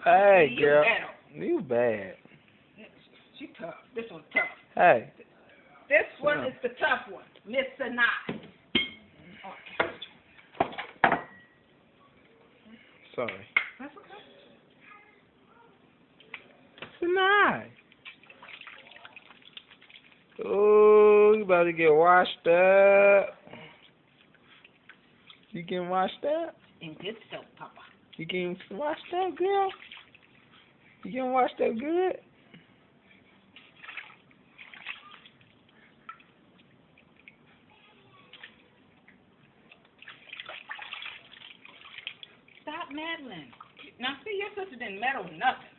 Hey, See, you girl. better. You bad. She tough. This one's tough. Hey. This one is the tough one. Miss Sinai. Sorry. That's okay. Tonight. Oh, you about to get washed up. You getting washed up? In good soap, Papa. You getting washed up, girl? You getting washed up good? Stop meddling. Now, see, your sister didn't meddle nothing.